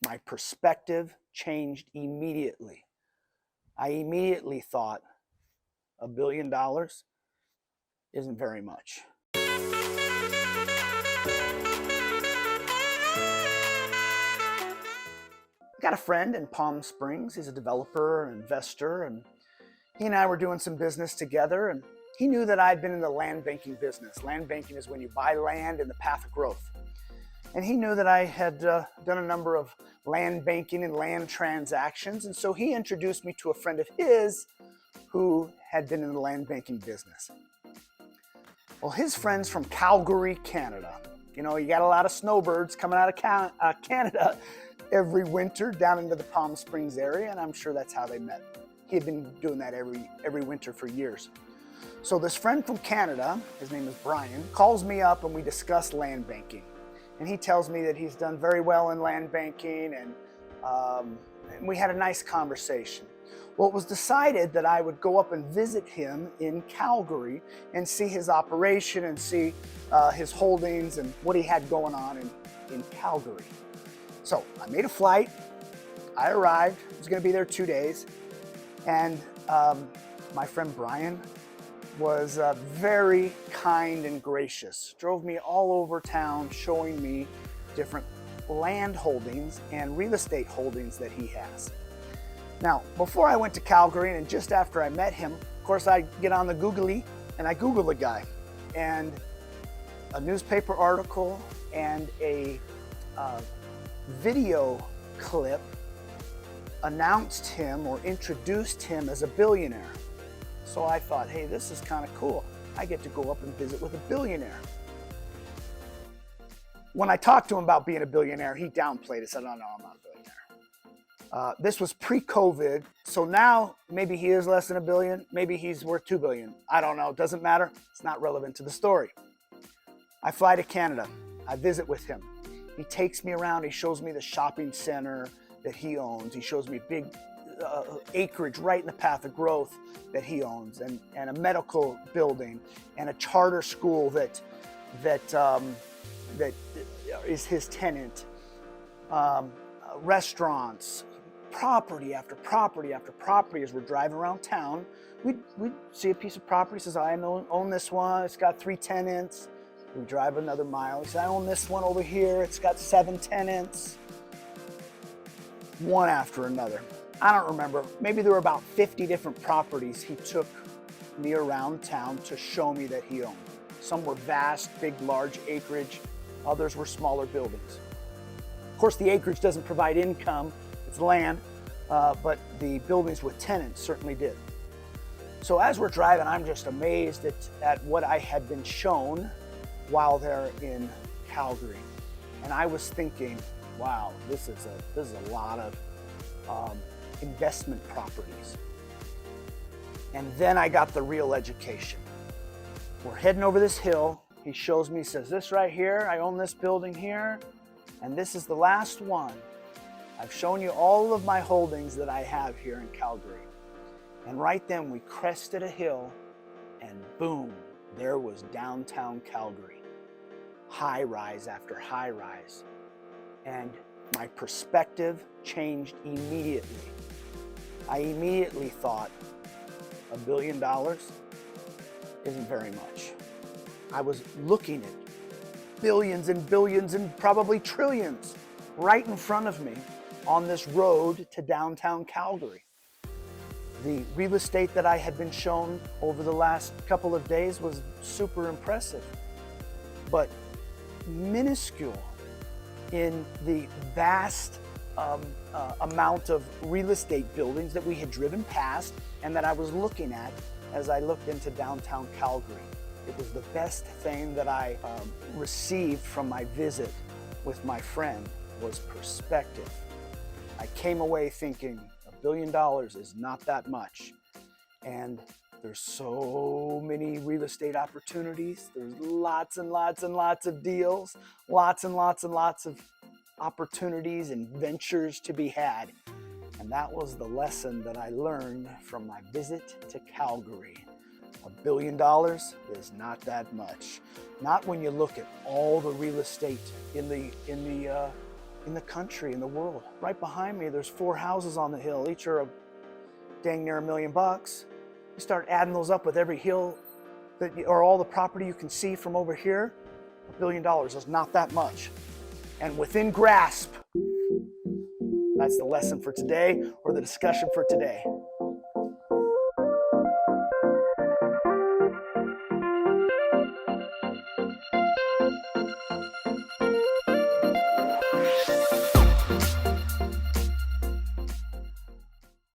my perspective changed immediately. I immediately thought $1 billion isn't very much. I got a friend in Palm Springs. He's a developer, an investor, and he and I were doing some business together, and he knew that I'd been in the land banking business. Land banking is when you buy land in the path of growth. And he knew that I had done a number of land banking and land transactions, and so he introduced me to a friend of his who had been in the land banking business. Well, his friend's from Calgary, Canada. You know, you got a lot of snowbirds coming out of Canada every winter down into the Palm Springs area, and I'm sure that's how they met. He had been doing that every winter for years. So this friend from Canada, his name is Brian, calls me up and we discuss land banking. And he tells me that he's done very well in land banking, and we had a nice conversation. Well, it was decided that I would go up and visit him in Calgary and see his operation and see his holdings and what he had going on in Calgary. So I made a flight, I arrived, I was gonna be there 2 days, and my friend Brian was very kind and gracious. Drove me all over town showing me different land holdings and real estate holdings that he has. Now, before I went to Calgary and just after I met him, of course I get on the Googly and I Google the guy, and a newspaper article and a video clip announced him or introduced him as a billionaire. So I thought, hey, this is kind of cool. I get to go up and visit with a billionaire. When I talked to him about being a billionaire, he downplayed it, said, no, I'm not a billionaire. This was pre-COVID, so now maybe he is less than $1 billion, maybe he's worth $2 billion. I don't know, it doesn't matter. It's not relevant to the story. I fly to Canada. I visit with him. He takes me around, he shows me the shopping center that he owns. He shows me big acreage right in the path of growth that he owns, and a medical building and a charter school that is his tenant, restaurants, property after property after property. As we're driving around town, we'd see a piece of property, says, I own this one, it's got 3 tenants. We drive another mile, he says, I own this one over here, it's got 7 tenants. One after another. I don't remember, maybe there were about 50 different properties he took me around town to show me that he owned. Some were vast, big, large acreage. Others were smaller buildings. Of course, the acreage doesn't provide income, it's land, but the buildings with tenants certainly did. So as we're driving, I'm just amazed at what I had been shown while they're in Calgary. And I was thinking, wow, this is a lot of investment properties. And then I got the real education. We're heading over this hill. He shows me, says, this right here, I own this building here, and this is the last one. I've shown you all of my holdings that I have here in Calgary. And right then we crested a hill, and boom, there was downtown Calgary. High rise after high rise. And my perspective changed immediately. I immediately thought $1 billion isn't very much. I was looking at billions and billions and probably trillions right in front of me on this road to downtown Calgary. The real estate that I had been shown over the last couple of days was super impressive, but minuscule in the vast amount of real estate buildings that we had driven past and that I was looking at as I looked into downtown Calgary. It was the best thing that I received from my visit with my friend was perspective. I came away thinking $1 billion is not that much. And there's so many real estate opportunities. There's lots and lots and lots of deals, lots and lots and lots of opportunities and ventures to be had. And that was the lesson that I learned from my visit to Calgary. $1 billion is not that much. Not when you look at all the real estate in the in the country, in the world. Right behind me, there's 4 houses on the hill. Each are dang near $1 million. You start adding those up with every hill or all the property you can see from over here, $1 billion is not that much. And within grasp, that's the lesson for today, or the discussion for today.